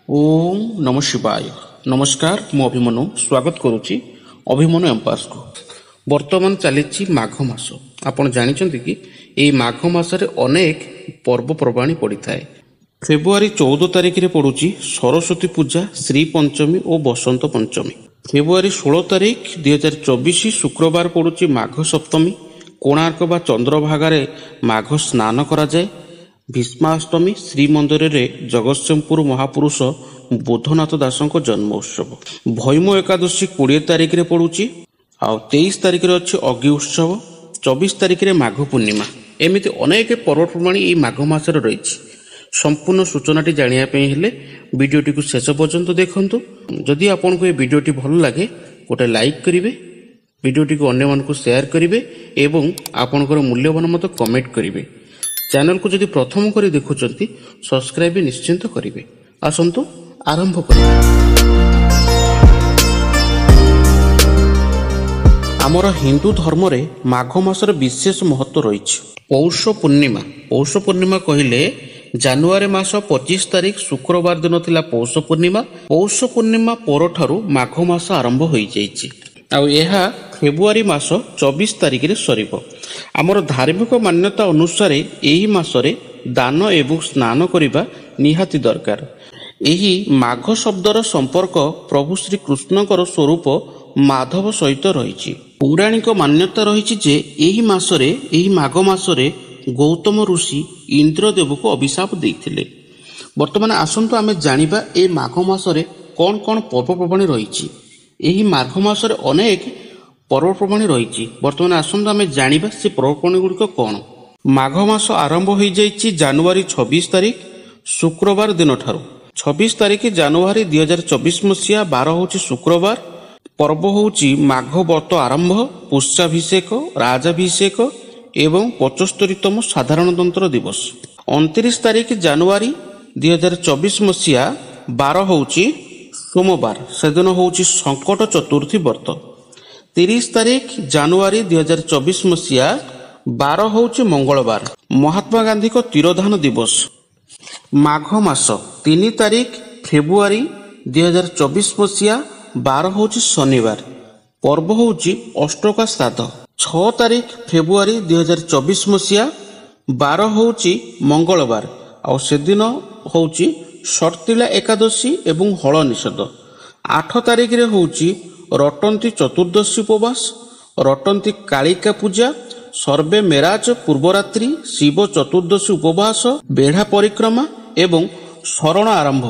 ओम नमः शिवाय। नमस्कार, मु अभिमनु स्वागत करुच्ची अभिमनु एम्पायर्स को। वर्तमान चली माघ मास। आपण जानिछंती कि एई माघ मासरे अनेक पर्वपर्वाणी पड़ी थाए। फेब्रुआरी 14 तारिख रे पड़ुची सरस्वती पूजा, श्री पंचमी और बसंत पंचमी। फेब्रुआरी 16 तारिख 2024 शुक्रवार पड़ुची माघ सप्तमी। कोणार्क बा चंद्रभागारे माघ स्नान करा जाए। भीष्माष्टमी श्रीमंदिर में जगतसिंहपुर महापुरुष बोधनाथ दासों जन्म उत्सव। भैम एकादशी 20 तारिख रे पड़ुची। 23 तारिख रे अच्छी अग्नि उत्सव। 24 तारिख रे माघ पूर्णिमा। एमती अनेक पर्वपर्वाणी माघ मास रही। संपूर्ण सूचनाटी जानिया हेले वीडियोटी को शेष पर्यंत देखंतु। जदि आपन को ये वीडियोटी भल लगे गोटे लाइक करिवे, वीडियोटी को अन्य मानकु शेयर करिवे एवं आपनकर मूल्यवान मत कमेंट करिवे। चैनल को जदि प्रथम करी देखुचंती सब्सक्राइब निश्चिंत करिवे। आसंतु आरंभ करिवे। आमर हिंदू धर्म रे माघ मासर विशेष महत्व रही। पौष पूर्णिमा। पौष पूर्णिमा कहले जनवरी मास 25 तारिख शुक्रवार दिन थिला पौष पूर्णिमा। पौष पूर्णिमा परठारु माघ मास आरंभ होई जाईछि। आउ एहा फेब्रुआरी मास 24 तारिख रे सरिबो। आमर धार्मिक मान्यता अनुसार एही मासरे दान एवं स्नान करिबा निहाती दरकार। एही माघ शब्दर संपर्क प्रभु श्री कृष्णकर स्वरूप माधव सहित रहिछि। पौराणिक मान्यता रहिछि जे एही मासरे, एही माघ मासरे गौतम ऋषि इंद्रदेव को अभिशाप देइथिले। वर्तमान आसंतु आमे जानिबा ए माघ मासरे कोन कोन पर्वपर्वाणी रहिछि। एही माघ मासरे अनेक पर्वपर्वाणी रही। वर्तमान आसंतु आमे जानिबा से पर्वपर्वाणी गुड़िक कौन। माघ मास आरंभ हो जाइछि जनवरी 26 तारिख शुक्रवार दिन ठारू। 26 तारिख जनवरी 2024 मसीहा 12 होछि शुक्रवार। पर्व होछि माघ व्रत आरंभ, पुष्याभिषेक, राजाभिषेक एवं 75तम साधारणतंत्र दिवस। 29 तारिख जनवरी 2024 मसीहा 12 होछि सोमवार। सेदिन होछि संकट चतुर्थी व्रत। 30 तारिख जनवरी 2024 मसीहा 12 होछि मंगलवार, महात्मा गांधी को तिरोधान दिवस। माघ मास 3 तारिख फेब्रुआरी 2024 मसीहा 12 होछि शनिवार। पर्व होछि अष्टका श्राद्ध। 6 तारिख फेब्रुआरी 2024 मसीहा 12 होछि मंगलवार। और सेदिन होछि सर्तिला एकादशी एवं हल निषेध। 8 तारिख रे होछि रटंती चतुर्दशी उपवास, रटंती कालिका पूजा, सर्वे मेराज पूर्वरात्रि, शिव चतुर्दशी उपवास, बेढ़ा परिक्रमा एवं शरण आरंभ।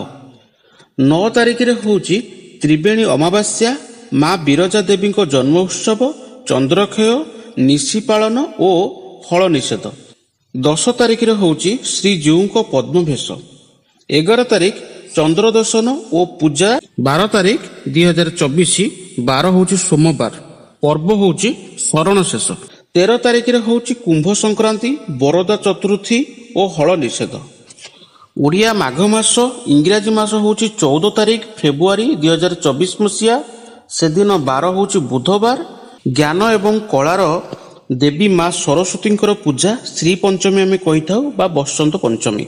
9 तारिख रे होछि त्रिवेणी अमावास्या, माँ बिरजा देवी को जन्म उत्सव, चंद्रक्षय, निशी पालन और हल निषेध। 10 तारिख रे होछि श्रीजीव को पद्मभेष। 11 तारिख चंद्र दर्शन और पूजा। 12 तारिख 2024 12 होछि सोमवार। पर्व होछि शरण शेष। 13 तारिख रे होछि कुंभ संक्रांति, बरदा चतुर्थी और हल निषेध। ओडिया माघ मास, इंग्राजी मास होछि 14 तारिख फेब्रुआरी 2024 मसीहा। सेदिन 12 होछि बुधवार। ज्ञान एवं कलार देवी माँ सरस्वतींकर पूजा श्री पंचमी आमे कहिथाउ बा बसंत पंचमी।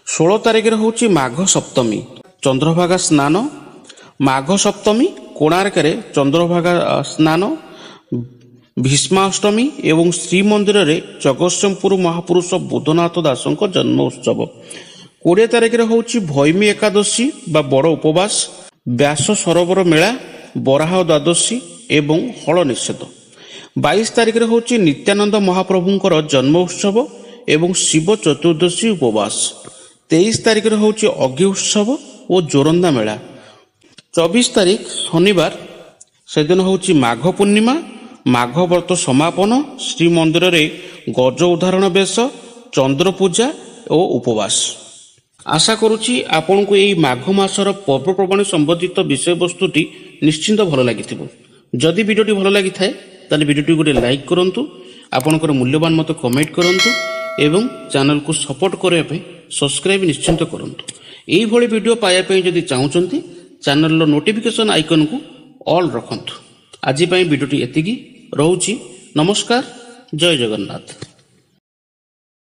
16 तारिख रे होछि माघ सप्तमी, चंद्रभागा स्नान। माघ सप्तमी कोणार्क रे चंद्रभागा स्नान। भीष्माष्टमी एवं श्रीमंदिर रे जगतसिंहपुर महापुरुष बोधनाथ दासों जन्म उत्सव। 20 तारिख रे होछि भैमी एकादशी बा बड़ उपवास। व्यास सरोवर मेला, बराह द्वादशी एवं हल निषेध। 22 तारिख रे होछि नित्यानंद महाप्रभुंकर जन्म उत्सव एवं शिव चतुर्दशी उपवास। 23 तारिख रे होछि अग्नि उत्सव और जोरंदा मेला। 24 तारिख शनिवार, सेदिन होछि माघ पूर्णिमा, माघ व्रत समापन, श्रीमंदिर रे गज उदाहरण बेश, चंद्र पूजा और उपवास। आशा करुछि आपन को एई माघ मासर पर्वपर्वाणी संबंधित विषय वस्तुटी निश्चिंत भल लागिथिबो। जदि वीडियोटी भल लागि थाए ताले वीडियोटी गोटे लाइक करंतु, आपनकर मूल्यवान मत कमेंट करंतु एवं चैनल को सपोर्ट करबा पे सब्सक्राइब निश्चिंत करंतु। एई भली वीडियो पाया पे जदि चाहुचंती चैनल रो नोटिफिकेशन आइकन को ऑल रखंतु। आज पई वीडियोटी एतिकी रहउची। नमस्कार, जय जगन्नाथ।